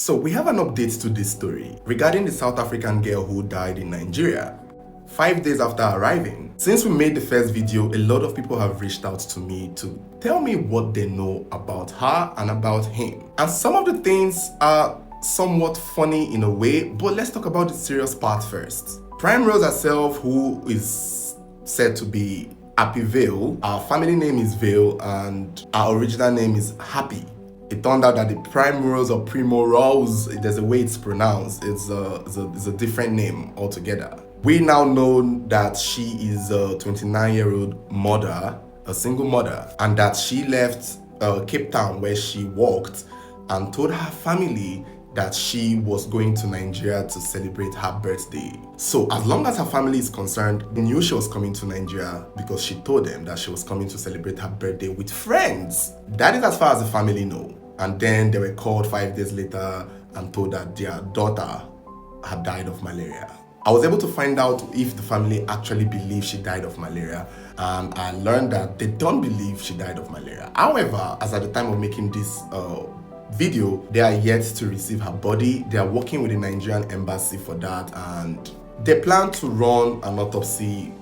So we have an update to this story regarding the South African girl who died in Nigeria 5 days after arriving. Since we made the first video, a lot of people have reached out to me to tell me what they know about her and about him. And some of the things are somewhat funny in a way, but let's talk about the serious part first. Prime Rose herself, who is said to be Happy Veil, our family name is Veil and our original name is Happy. It turned out that the Primrose or Primorose, there's a way it's pronounced, it's a different name altogether. We now know that she is a 29-year-old mother, a single mother, and that she left Cape Town where she worked and told her family that she was going to Nigeria to celebrate her birthday. So as long as her family is concerned, they knew she was coming to Nigeria because she told them that she was coming to celebrate her birthday with friends. That is as far as the family know. And then they were called 5 days later and told that their daughter had died of malaria. I was able to find out if the family actually believe she died of malaria, and I learned that they don't believe she died of malaria. However, as at the time of making this video, they are yet to receive her body. They are working with the Nigerian embassy for that, and they plan to run an autopsy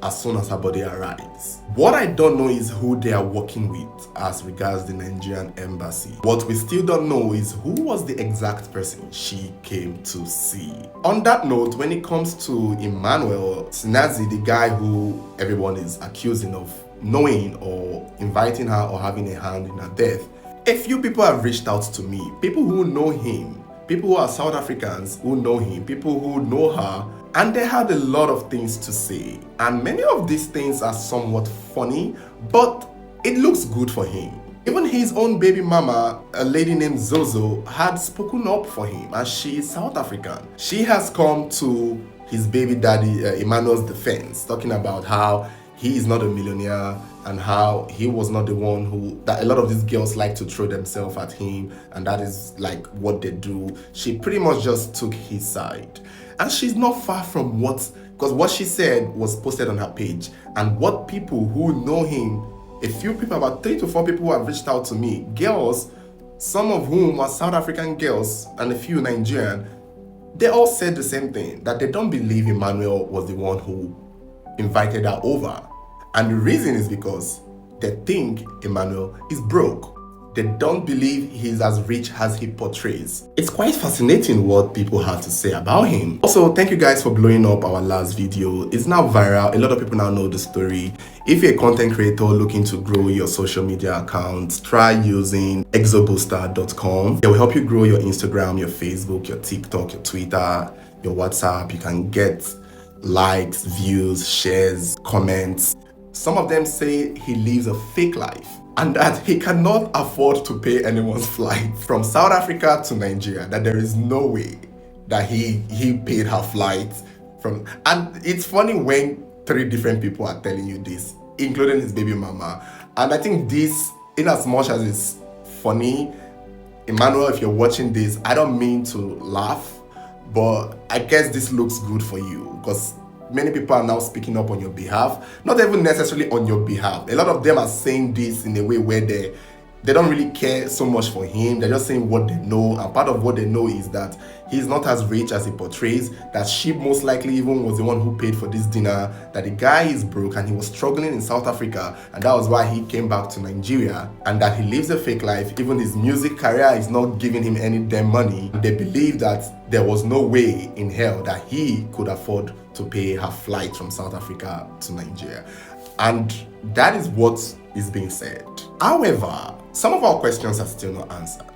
as soon as her body arrives. What I don't know is who they are working with as regards the Nigerian embassy. What we still don't know is who was the exact person she came to see. On that note, when it comes to Emmanuel Sinazi, the guy who everyone is accusing of knowing or inviting her or having a hand in her death, a few people have reached out to me, people who know him, people who are South Africans who know him, people who know her, and they had a lot of things to say. And many of these things are somewhat funny, but it looks good for him. Even his own baby mama, a lady named Zozo, had spoken up for him, and she is South African. She has come to his baby daddy, Emmanuel's defense, talking about how he is not a millionaire and how he was not the one who, that a lot of these girls like to throw themselves at him, and that is like what they do. She pretty much just took his side. And she's not far from because what she said was posted on her page, and what people who know him, a few people, about 3 to 4 people who have reached out to me, girls, some of whom are South African girls and a few Nigerian, they all said the same thing, that they don't believe Emmanuel was the one who invited her over. And the reason is because they think Emmanuel is broke. They don't believe he's as rich as he portrays. It's quite fascinating what people have to say about him. Also, thank you guys for blowing up our last video. It's now viral. A lot of people now know the story. If you're a content creator looking to grow your social media accounts, try using exobooster.com. It will help you grow your Instagram, your Facebook, your TikTok, your Twitter, your WhatsApp. You can get likes, views, shares, comments. Some of them say he lives a fake life and that he cannot afford to pay anyone's flight from South Africa to Nigeria, that there is no way that he paid her flight from. And it's funny when 3 different people are telling you this, including his baby mama. And I think this, in as much as it's funny, Emmanuel, if you're watching this, I don't mean to laugh, but I guess this looks good for you because many people are now speaking up on your behalf, not even necessarily on your behalf. A lot of them are saying this in a way where they don't really care so much for him. They're just saying what they know, and part of what they know is that he's not as rich as he portrays, that she most likely even was the one who paid for this dinner, that the guy is broke and he was struggling in South Africa, and that was why he came back to Nigeria, and that he lives a fake life. Even his music career is not giving him any damn money. They believe that there was no way in hell that he could afford to pay her flight from South Africa to Nigeria. And that is what is being said. However, some of our questions are still not answered.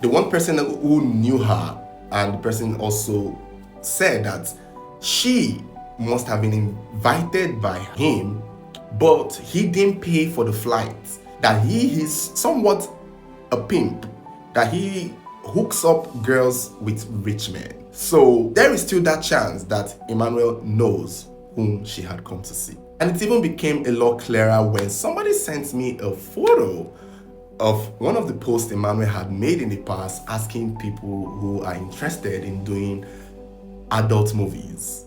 The one person who knew her, and the person also said that she must have been invited by him, but he didn't pay for the flight, that he is somewhat a pimp, that he hooks up girls with rich men. So there is still that chance that Emmanuel knows whom she had come to see. And it even became a lot clearer when somebody sent me a photo of one of the posts Emmanuel had made in the past, asking people who are interested in doing adult movies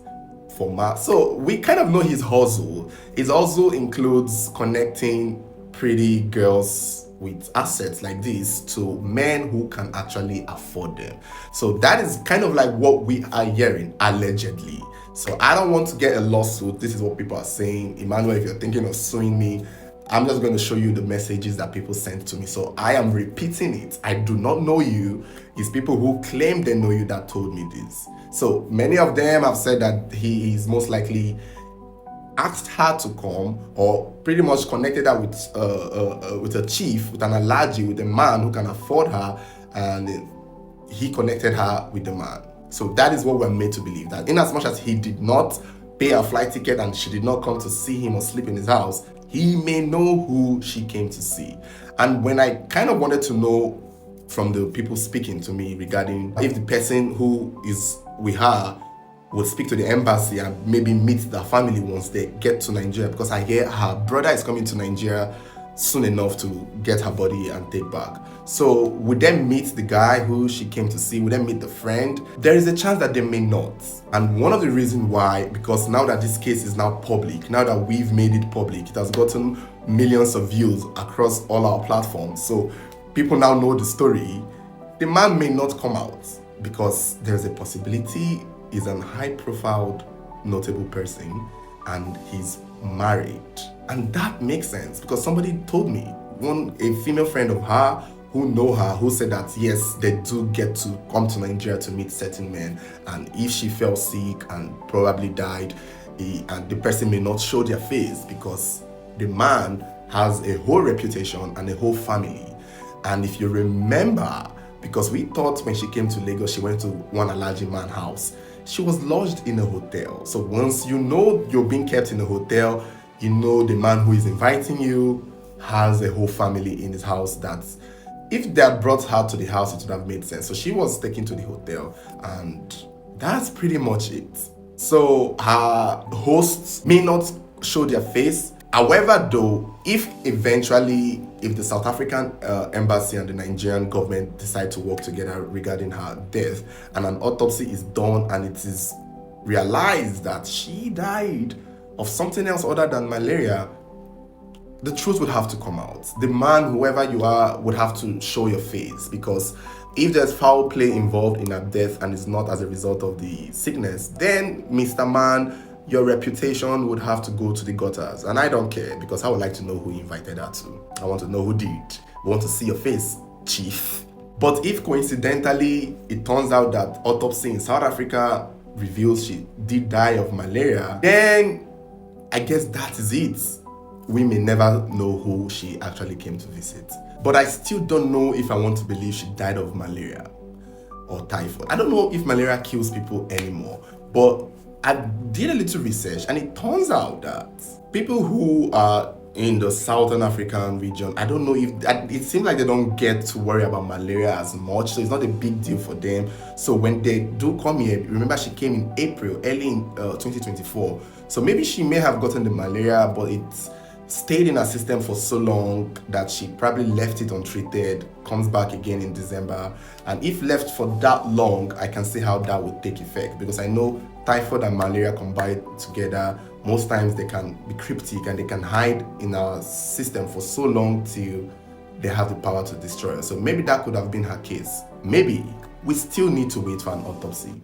for So we kind of know his hustle. His hustle includes connecting pretty girls with assets like this to men who can actually afford them. So that is kind of like what we are hearing, allegedly. So I don't want to get a lawsuit. This is what people are saying. Emmanuel, if you're thinking of suing me, I'm just going to show you the messages that people sent to me. So I am repeating it. I do not know you. It's people who claim they know you that told me this. So many of them have said that he is most likely asked her to come, or pretty much connected her with a chief, with an allergy, with a man who can afford her, and he connected her with the man. So that is what we're made to believe, that in as much as he did not pay a flight ticket and she did not come to see him or sleep in his house, he may know who she came to see. And when I kind of wanted to know from the people speaking to me regarding if the person who is with her would speak to the embassy and maybe meet the family once they get to Nigeria, because I hear her brother is coming to Nigeria soon enough to get her body and take back. So would they meet the guy who she came to see? Would they meet the friend? There is a chance that they may not. And one of the reasons why, because now that this case is now public, now that we've made it public, it has gotten millions of views across all our platforms. So people now know the story. The man may not come out because there's a possibility he's a high-profile, notable person and he's married. And that makes sense because somebody told me, a female friend of her who know her, who said that yes, they do get to come to Nigeria to meet certain men, and if she fell sick and probably died, and the person may not show their face because the man has a whole reputation and a whole family. And if you remember, because we thought when she came to Lagos, she went to one allergy man's house. She was lodged in a hotel. So once you know you're being kept in a hotel, you know the man who is inviting you has a whole family in his house. That if they had brought her to the house, it would have made sense. So she was taken to the hotel, and that's pretty much it. So her hosts may not show their face. However, though, if the South African embassy and the Nigerian government decide to work together regarding her death, and an autopsy is done and it is realized that she died of something else other than malaria, the truth would have to come out. The man, whoever you are, would have to show your face, because if there's foul play involved in her death and it's not as a result of the sickness, then Mr. Man, your reputation would have to go to the gutters. And I don't care, because I would like to know who invited her to. I want to know who did. I want to see your face, chief. But if coincidentally it turns out that autopsy in South Africa reveals she did die of malaria, then I guess that is it. We may never know who she actually came to visit. But I still don't know if I want to believe she died of malaria or typhoid. I don't know if malaria kills people anymore, but I did a little research and it turns out that people who are in the Southern African region, I don't know if, it seems like they don't get to worry about malaria as much, so it's not a big deal for them. So when they do come here, remember she came in April, early in 2024. So maybe she may have gotten the malaria, but it's stayed in her system for so long that she probably left it untreated, comes back again in December. And if left for that long, I can see how that would take effect, because I know typhoid and malaria combined together, most times they can be cryptic and they can hide in our system for so long till they have the power to destroy us. So maybe that could have been her case. Maybe. We still need to wait for an autopsy.